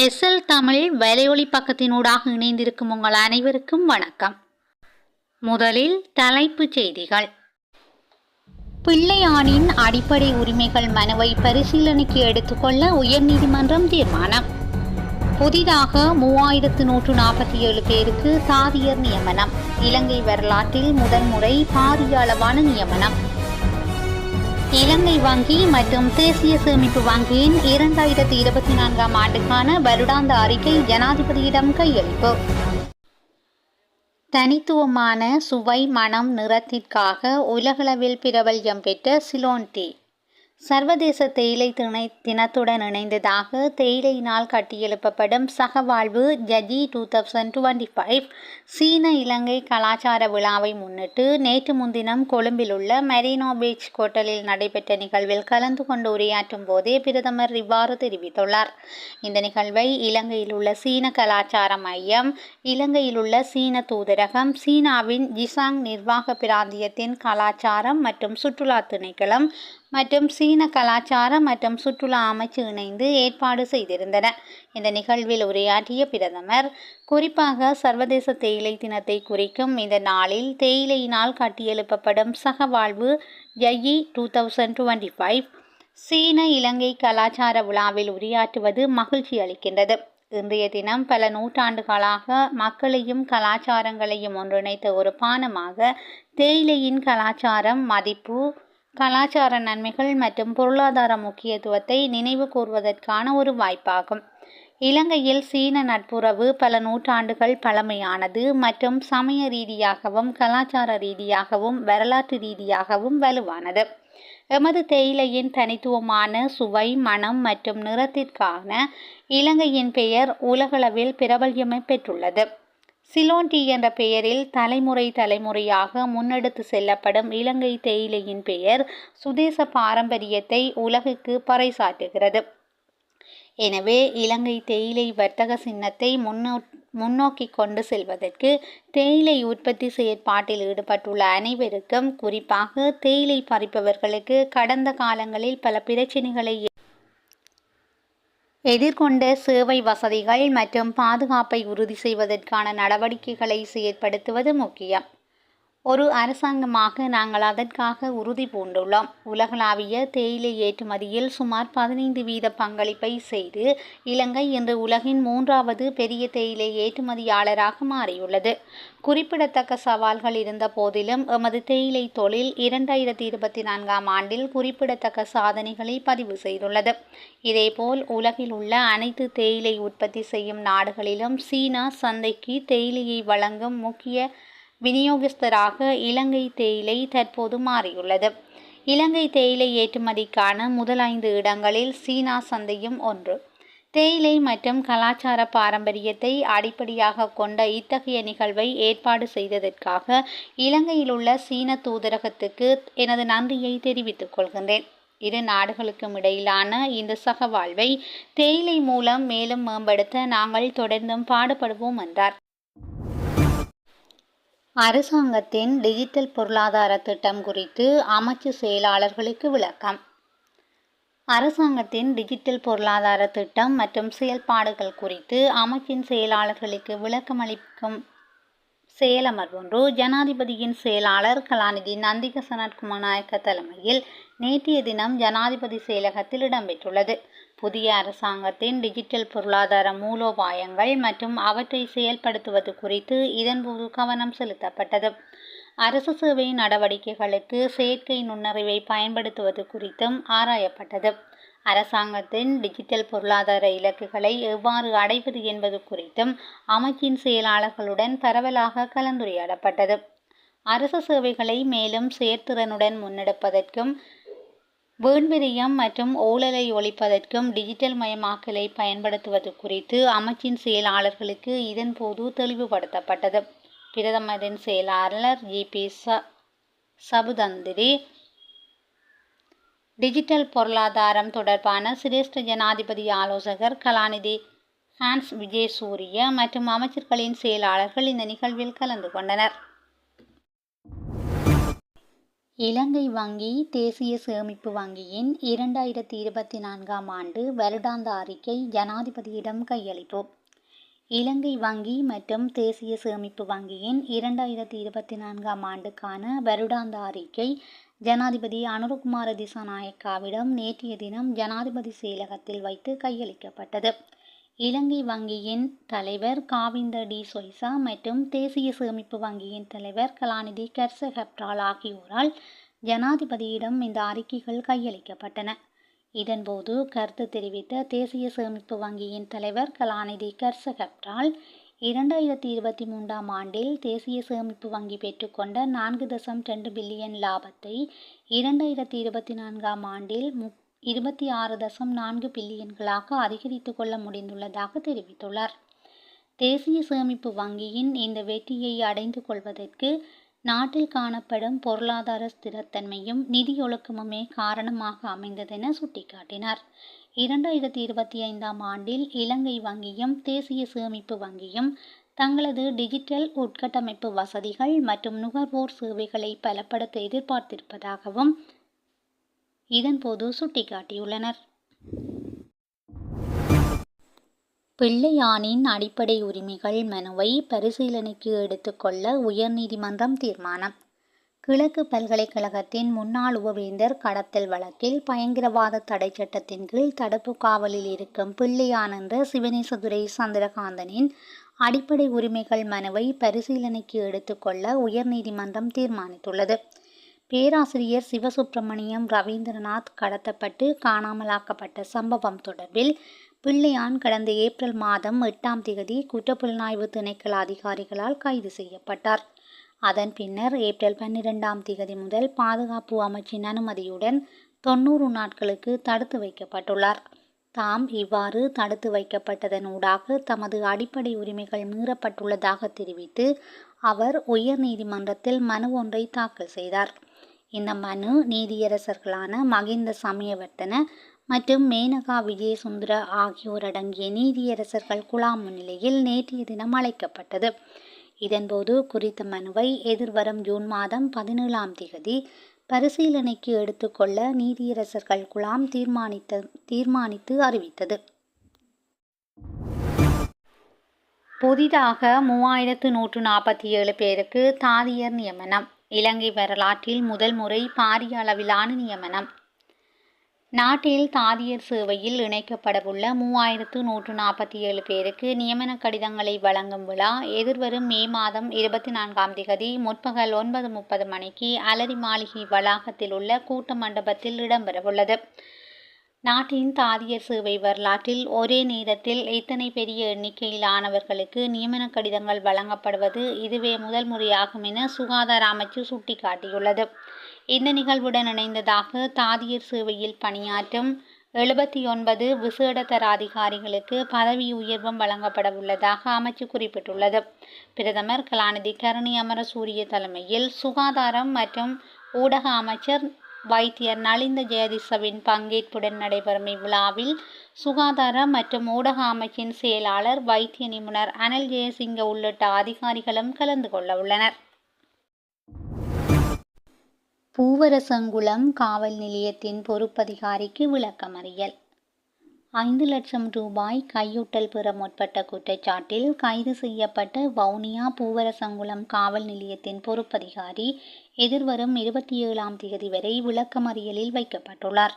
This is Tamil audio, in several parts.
எஸ்எல் தமிழ் வலையொலி பக்கத்தினூடாக இணைந்திருக்கும் உங்கள் அனைவருக்கும் வணக்கம். முதலில் தலைப்புச் செய்திகள். பிள்ளையானின் அடிப்படை உரிமைகள் மனுவை பரிசீலனைக்கு எடுத்துக்கொள்ள உயர்நீதிமன்றம் தீர்மானம். புதிதாக 3147 பேருக்கு தாதியர் நியமனம். இலங்கை வரலாற்றில் முதல் முறை பாரிய அளவான நியமனம். இலங்கை வங்கி மற்றும் தேசிய சேமிப்பு வங்கியின் 2024 ஆண்டுக்கான வருடாந்த அறிக்கை ஜனாதிபதியிடம் கையளிப்பு. தனித்துவமான சுவை, மனம், நிறத்திற்காக உலகளவில் பிரபல்யம் பெற்ற சிலோன் டீ சர்வதேச தேயிலை தினத்துடன் இணைந்ததாக தேயிலையினால் கட்டியெழுப்பப்படும் சகவாழ்வு ஜஜி 2025 சீன இலங்கை கலாச்சார விழாவை முன்னிட்டு நேற்று முன்தினம் கொழும்பில் உள்ள மெரினா பீச் ஹோட்டலில் நடைபெற்ற நிகழ்வில் கலந்து கொண்டு உரையாற்றும் போதே பிரதமர் இவ்வாறு தெரிவித்துள்ளார். இந்த நிகழ்வை இலங்கையில் உள்ள சீன கலாச்சார மையம், இலங்கையில் உள்ள சீன தூதரகம், சீனாவின் ஜிசாங் நிர்வாக பிராந்தியத்தின் கலாச்சாரம் மற்றும் சுற்றுலா திணைக்களம் மற்றும் சீன கலாச்சாரம் மற்றும் சுற்றுலா அமைச்சு இணைந்து ஏற்பாடு செய்திருந்தன. இந்த நிகழ்வில் உரையாற்றிய பிரதமர், குறிப்பாக சர்வதேச தேயிலை தினத்தை குறிக்கும் இந்த நாளில் தேயிலையினால் கட்டியெழுப்பப்படும் சகவாழ்வு ஜயி 2025 சீன இலங்கை கலாச்சார விழாவில் உரையாற்றுவது மகிழ்ச்சி அளிக்கின்றது. இன்றைய தினம் பல நூற்றாண்டுகளாக மக்களையும் கலாச்சாரங்களையும் ஒன்றிணைத்த ஒரு பானமாக தேயிலையின் கலாச்சாரம், மதிப்பு, கலாச்சார நன்மைகள் மற்றும் பொருளாதார முக்கியத்துவத்தை நினைவு கூர்வதற்கான ஒரு வாய்ப்பாகும். இலங்கையில் சீன நட்புறவு பல நூற்றாண்டுகள் பழமையானது மற்றும் சமய ரீதியாகவும் கலாச்சார ரீதியாகவும் வரலாற்று ரீதியாகவும் வலுவானது. எமது தேயிலையின் தனித்துவமான சுவை, மனம் மற்றும் நிறத்திற்கான இலங்கையின் பெயர் உலகளவில் பிரபல்யமை பெற்றுள்ளது. சிலோன் டீ என்ற பெயரில் தலைமுறையாக முன்னெடுத்து செல்லப்படும் இலங்கை தேயிலையின் பெயர் சுதேச பாரம்பரியத்தை உலகுக்கு பறைசாற்றுகிறது. எனவே இலங்கை தேயிலை வர்த்தக சின்னத்தை முன்னோக்கி கொண்டு செல்வதற்கு தேயிலை உற்பத்தி செயற்பாட்டில் ஈடுபட்டுள்ள அனைவருக்கும், குறிப்பாக தேயிலை பறிப்பவர்களுக்கு கடந்த காலங்களில் பல பிரச்சினைகளை எதிர்கொண்ட சேவை வசதிகள் மற்றும் பாதுகாப்பை உறுதி செய்வதற்கான நடவடிக்கைகளை செயற்படுத்துவது முக்கியம். ஒரு அரசாங்கமாக நாங்கள் அதற்காக உறுதி பூண்டுள்ளோம். உலகளாவிய தேயிலை ஏற்றுமதியில் சுமார் 15% பங்களிப்பை செய்து இலங்கை இன்று உலகின் 3வது பெரிய தேயிலை ஏற்றுமதியாளராக மாறியுள்ளது. குறிப்பிடத்தக்க சவால்கள் இருந்த போதிலும் எமது தேயிலை தொழில் 2024 ஆண்டில் குறிப்பிடத்தக்க சாதனைகளை பதிவு செய்துள்ளது. இதேபோல் உலகில் உள்ள அனைத்து தேயிலை உற்பத்தி செய்யும் நாடுகளிலும் சீனா சந்தைக்கு தேயிலையை வழங்கும் முக்கிய விநியோகஸ்தராக இலங்கை தேயிலை தற்போது மாறியுள்ளது. இலங்கை தேயிலை ஏற்றுமதிக்கான முதல் 5 இடங்களில் சீனா சந்தையும் ஒன்று. தேயிலை மற்றும் கலாச்சார பாரம்பரியத்தை அடிப்படையாக கொண்ட இத்தகைய நிகழ்வை ஏற்பாடு செய்ததற்காக இலங்கையில் உள்ள சீன தூதரகத்துக்கு எனது நன்றியை தெரிவித்துக் கொள்கின்றேன். இரு நாடுகளுக்கும் இடையிலான இந்த சகவாழ்வை தேயிலை மூலம் மேலும் மேம்படுத்த நாங்கள் தொடர்ந்தும் பாடுபடுவோம் என்றார். அரசாங்கத்தின் டிஜிட்டல் பொருளாதார திட்டம் குறித்து அமைச்சு செயலாளர்களுக்கு விளக்கம். அரசாங்கத்தின் டிஜிட்டல் பொருளாதார திட்டம் மற்றும் செயல்பாடுகள் குறித்து அமைச்சின் செயலாளர்களுக்கு விளக்கமளிக்கும் செயலமர்வொன்று ஜனாதிபதியின் செயலாளர் கலாநிதி நந்திக சனத்குமாரநாயக்க தலைமையில் நேற்றைய தினம் ஜனாதிபதி செயலகத்தில் இடம்பெற்றுள்ளது. புதிய அரசாங்கத்தின் டிஜிட்டல் பொருளாதார மூலோபாயங்கள் மற்றும் அவற்றை செயல்படுத்துவது குறித்து இதன்போது கவனம் செலுத்தப்பட்டது. அரசு சேவை நடவடிக்கைகளுக்கு செயற்கை நுண்ணறிவை பயன்படுத்துவது குறித்தும் ஆராயப்பட்டது. அரசாங்கத்தின் டிஜிட்டல் பொருளாதார இலக்குகளை எவ்வாறு அடைவது என்பது குறித்தும் அமைச்சின் செயலாளர்களுடன் பரவலாக கலந்துரையாடப்பட்டது. அரசு சேவைகளை மேலும் செயற்திறனுடன் முன்னெடுப்பதற்கும் வீண்விரயம் மற்றும் ஊழலை ஒழிப்பதற்கும் டிஜிட்டல் மயமாக்கலை பயன்படுத்துவது குறித்து அமைச்சின் செயலாளர்களுக்கு இதன்போது தெளிவுபடுத்தப்பட்டது. பிரதமரின் செயலாளர் ஜி.பி. சபுதந்திரி, டிஜிட்டல் பொருளாதாரம் தொடர்பான சிரேஷ்ட ஜனாதிபதி ஆலோசகர் கலாநிதி ஹான்ஸ் விஜயசூரிய மற்றும் அமைச்சர்களின் செயலாளர்கள் இந்த நிகழ்வில் கலந்து கொண்டனர். இலங்கை வங்கி தேசிய சேமிப்பு வங்கியின் 2024ஆம் ஆண்டு வருடாந்த அறிக்கை ஜனாதிபதியிடம் கையளிப்பு. இலங்கை வங்கி மற்றும் தேசிய சேமிப்பு வங்கியின் 2024ஆம் ஆண்டுக்கான வருடாந்த அறிக்கை ஜனாதிபதி அனுரகுமார திசாநாயக்காவிடம் நேற்றைய தினம் ஜனாதிபதி செயலகத்தில் வைத்து கையளிக்கப்பட்டது. இலங்கை வங்கியின் தலைவர் காவிந்த டி சொய்சா மற்றும் தேசிய சேமிப்பு வங்கியின் தலைவர் கலாநிதி கர்சகப்ரால் ஆகியோரால் ஜனாதிபதியிடம் இந்த அறிக்கைகள் கையளிக்கப்பட்டன. இதன்போது கருத்து தெரிவித்த தேசிய சேமிப்பு வங்கியின் தலைவர் கலாநிதி கர்சகப்ரால் 2023ஆம் ஆண்டில் தேசிய சேமிப்பு வங்கி பெற்றுக்கொண்ட 4.2 பில்லியன் லாபத்தை 2024ஆம் ஆண்டில் 26.4 பில்லியன்களாக அதிகரித்து கொள்ள முடிந்துள்ளதாக தெரிவித்துள்ளார். தேசிய சேமிப்பு வங்கியின் இந்த வெற்றியை அடைந்து கொள்வதற்கு நாட்டில் காணப்படும் பொருளாதார ஸ்திரத்தன்மையும் நிதியொழுக்கமுமே காரணமாக அமைந்ததென சுட்டிக்காட்டினார். 2025ஆம் ஆண்டில் இலங்கை வங்கியும் தேசிய சேமிப்பு வங்கியும் தங்களது டிஜிட்டல் உட்கட்டமைப்பு வசதிகள் மற்றும் நுகர்வோர் சேவைகளை பலப்படுத்த எதிர்பார்த்திருப்பதாகவும் இதன்போது சுட்டிக்காட்டியுள்ளனர். பிள்ளையானின் அடிப்படை உரிமைகள் மனுவை பரிசீலனைக்கு எடுத்துக்கொள்ள உயர்நீதிமன்றம் தீர்மானம். கிழக்கு பல்கலைக்கழகத்தின் முன்னாள் உபவேந்தர் கடத்தல் வழக்கில் பயங்கரவாத தடை சட்டத்தின் கீழ் தடுப்பு காவலில் இருக்கும் பிள்ளையான் என்ற சிவனேசதுரை சந்திரகாந்தனின் அடிப்படை உரிமைகள் மனுவை பரிசீலனைக்கு எடுத்துக்கொள்ள உயர்நீதிமன்றம் தீர்மானித்துள்ளது. பேராசிரியர் சிவசுப்பிரமணியம் ரவீந்திரநாத் கடத்தப்பட்டு காணாமலாக்கப்பட்ட சம்பவம் தொடர்பில் பிள்ளையான் கடந்த ஏப்ரல் மாதம் 8ஆம் தேதி குற்றப்புலனாய்வு திணைக்கள அதிகாரிகளால் கைது செய்யப்பட்டார். அதன் பின்னர் ஏப்ரல் 12ஆம் தேதி முதல் பாதுகாப்பு அமைச்சின் அனுமதியுடன் 90 நாட்களுக்கு தடுத்து வைக்கப்பட்டுள்ளார். தாம் இவ்வாறு தடுத்து வைக்கப்பட்டதனூடாக தமது அடிப்படை உரிமைகள் மீறப்பட்டுள்ளதாக தெரிவித்து அவர் உயர்நீதிமன்றத்தில் மனு ஒன்றை தாக்கல் செய்தார். இந்த மனு நீதியரசர்களான மகிந்த சமயவர்த்தன மற்றும் மேனகா விஜயசுந்தர ஆகியோர் அடங்கிய நீதியரசர்கள் குழாம் முன்னிலையில் நேற்றைய தினம் அழைக்கப்பட்டது. இதன்போது குறித்த மனுவை எதிர்வரும் ஜூன் மாதம் 17ஆம் தேதி பரிசீலனைக்கு எடுத்துக்கொள்ள நீதியரசர்கள் குழாம் தீர்மானித்து அறிவித்தது. புதிதாக 3147 பேருக்கு தாதியர் நியமனம். இலங்கை வரலாற்றில் முதல் முறை பாரிய அளவிலான நியமனம். நாட்டில் தாதியர் சேவையில் இணைக்கப்படவுள்ள 3147 பேருக்கு நியமன கடிதங்களை வழங்கும் விழா எதிர்வரும் மே மாதம் 24ஆம் தேதி முற்பகல் 9:30 மணிக்கு அலரி மாளிகை வளாகத்தில் உள்ள கூட்ட மண்டபத்தில் இடம்பெறவுள்ளது. நாட்டின் தாதியர் சேவை வரலாற்றில் ஒரே நேரத்தில் இத்தனை பெரிய எண்ணிக்கையிலானவர்களுக்கு நியமன கடிதங்கள் வழங்கப்படுவது இதுவே முதல் முறையாகும் என சுகாதார அமைச்சு சுட்டிக்காட்டியுள்ளது. இந்த நிகழ்வுடன் இணைந்ததாக தாதியர் சேவையில் பணியாற்றும் 79 விசேடதர அதிகாரிகளுக்கு பதவி உயர்வும் வழங்கப்படவுள்ளதாக அமைச்சு குறிப்பிட்டுள்ளது. பிரதமர் கலாநிதி கருணி அமரசூரிய தலைமையில் சுகாதாரம் மற்றும் ஊடக அமைச்சர் வைத்தியர் நலிந்த ஜெயதிசவின் பங்கேற்புடன் நடைபெறும் இவ்விழாவில் சுகாதார மற்றும் ஊடக அமைச்சின் செயலாளர் வைத்திய நிபுணர் அனில் ஜெயசிங்க உள்ளிட்ட அதிகாரிகளும் கலந்து கொள்ள உள்ளனர். பூவரசங்குளம் காவல் நிலையத்தின் பொறுப்பதிகாரிக்கு விளக்கமறியல். 5 லட்சம் ரூபாய் கையூட்டல் பெற முற்பட்ட குற்றச்சாட்டில் கைது செய்யப்பட்ட வவுனியா பூவரசங்குளம் காவல் நிலையத்தின் பொறுப்பதிகாரி எதிர்வரும் 27ஆம் தேதி வரை விளக்கமறியலில் வைக்கப்பட்டுள்ளார்.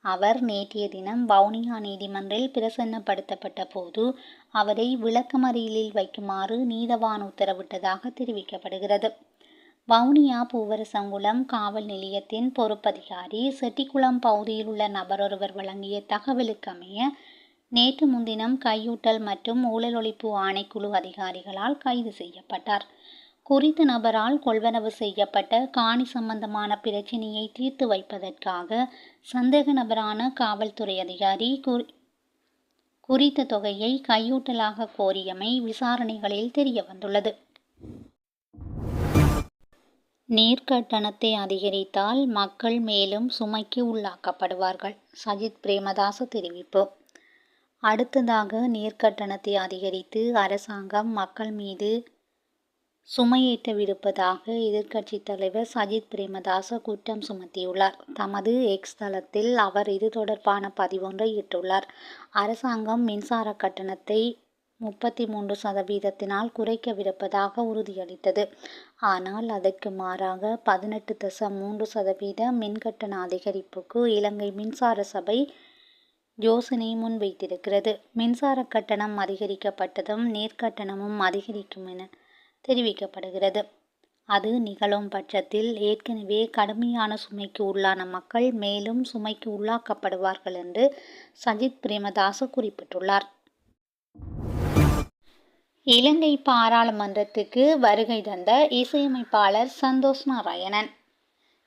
அவர் நேற்றைய தினம் வவுனியா நீதிமன்றில் பிரசன்னப்படுத்தப்பட்ட போது அவரை விளக்கமறியலில் வைக்குமாறு நீதவான் உத்தரவிட்டதாக தெரிவிக்கப்படுகிறது. வவுனியா பூவரசங்குளம் காவல் நிலையத்தின் பொறுப்பதிகாரி செட்டிக்குளம் பகுதியில் உள்ள நபரொருவர் வழங்கிய தகவலுக்கமைய நேற்று முன்தினம் கையூட்டல் மற்றும் ஊழல் ஒழிப்பு ஆணைக்குழு அதிகாரிகளால் கைது செய்யப்பட்டார். குறித்த நபரால் கொள்வனவு செய்யப்பட்ட காணி சம்பந்தமான பிரச்சினையை தீர்த்து வைப்பதற்காக சந்தேக நபரான காவல்துறை அதிகாரி குறித்த தொகையை கையூட்டலாக கோரியமை விசாரணைகளில் தெரியவந்துள்ளது. நீர்க்கட்டணத்தை அதிகரித்தால் மக்கள் மேலும் சுமைக்கு உள்ளாக்கப்படுவார்கள். சஜித் பிரேமதாச தெரிவிப்பு. அடுத்ததாக நீர்க்கட்டணத்தை அதிகரித்து அரசாங்கம் மக்கள் மீது சுமையேற்றவிருப்பதாக எதிர்க்கட்சித் தலைவர் சஜித் பிரேமதாச குற்றம் சுமத்தியுள்ளார். தமது எக்ஸ் தளத்தில் அவர் இது தொடர்பான பதிவொன்றை இட்டுள்ளார். அரசாங்கம் மின்சார கட்டணத்தை 33% குறைக்கவிருப்பதாக உறுதியளித்தது. ஆனால் அதற்கு மாறாக 18.3% மின்கட்டண அதிகரிப்புக்கு இலங்கை மின்சார சபை யோசனை முன்வைத்திருக்கிறது. மின்சார கட்டணம் அதிகரிக்கப்பட்டதும் நேர்கட்டணமும் அதிகரிக்கும் என தெரிவிக்கப்படுகிறது. அது நிகழும் பட்சத்தில் ஏற்கனவே கடுமையான சுமைக்கு உள்ளான மக்கள் மேலும் சுமைக்கு உள்ளாக்கப்படுவார்கள் என்று சஜித் பிரேமதாச குறிப்பிட்டுள்ளார். இலங்கை பாராளுமன்றத்துக்கு வருகை தந்த இசையமைப்பாளர் சந்தோஷ் நாராயணன்.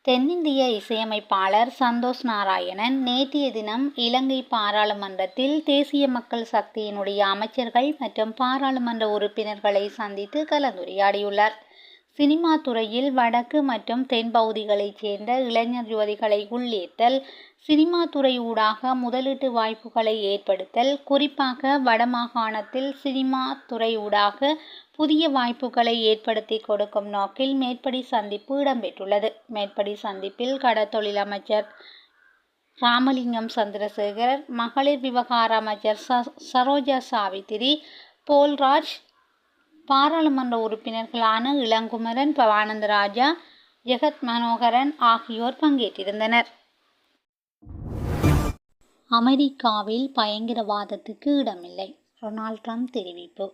தென்னிந்திய இசையமைப்பாளர் சந்தோஷ் நாராயணன் நேற்றைய தினம் இலங்கை பாராளுமன்றத்தில் தேசிய மக்கள் சக்தியினுடைய அமைச்சர்கள் மற்றும் பாராளுமன்ற உறுப்பினர்களை சந்தித்து கலந்துரையாடியுள்ளார். சினிமா துறையில் வடக்கு மற்றும் தென் பகுதிகளைச் சேர்ந்த இளைஞர் யுவதிகளை உள்ளீர்த்தல், சினிமா துறை ஊடாக முதலீட்டு வாய்ப்புகளை ஏற்படுத்தல், குறிப்பாக வடமாகாணத்தில் சினிமா துறை ஊடாக புதிய வாய்ப்புகளை ஏற்படுத்தி கொடுக்கும் நோக்கில் மேற்படி சந்திப்பு இடம்பெற்றுள்ளது. மேற்படி சந்திப்பில் கடற்தொழில் அமைச்சர் ராமலிங்கம் சந்திரசேகர், மகளிர் விவகார அமைச்சர் சரோஜா சாவித்திரி, போல்ராஜ், பாராளுமன்ற உறுப்பினர்களான இளங்குமரன், பவானந்தராஜா, ஜெகத் மனோகரன் ஆகியோர் பங்கேற்றிருந்தனர். அமெரிக்காவில் பயங்கரவாதத்துக்கு இடமில்லை, டொனால்ட் ட்ரம்ப் தெரிவிப்பு.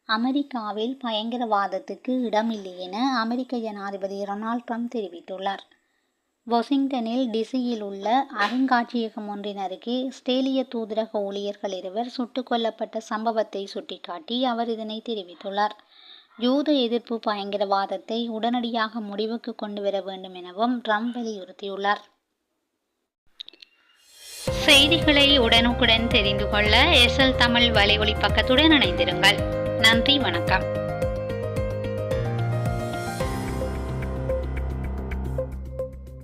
அமெரிக்காவில் பயங்கரவாதத்துக்கு இடமில்லை என அமெரிக்க ஜனாதிபதி டொனால்ட் ட்ரம்ப் தெரிவித்துள்ளார். வாஷிங்டனில் டிசியில் உள்ள அருங்காட்சியகம் ஒன்றின் அருகே ஆஸ்திரேலிய தூதரக ஊழியர்கள் இருவர் சுட்டுக் கொல்லப்பட்ட சம்பவத்தை சுட்டிக்காட்டி அவர் இதனை தெரிவித்துள்ளார். யூத எதிர்ப்பு பயங்கரவாதத்தை உடனடியாக முடிவுக்கு கொண்டு வர வேண்டும் எனவும் ட்ரம்ப் வலியுறுத்தியுள்ளார். செய்திகளை உடனுக்குடன் தெரிந்து கொள்ள எஸ்எல் தமிழ் வலையொலி பக்கத்துடன் இணைந்திருங்கள். நன்றி, வணக்கம்.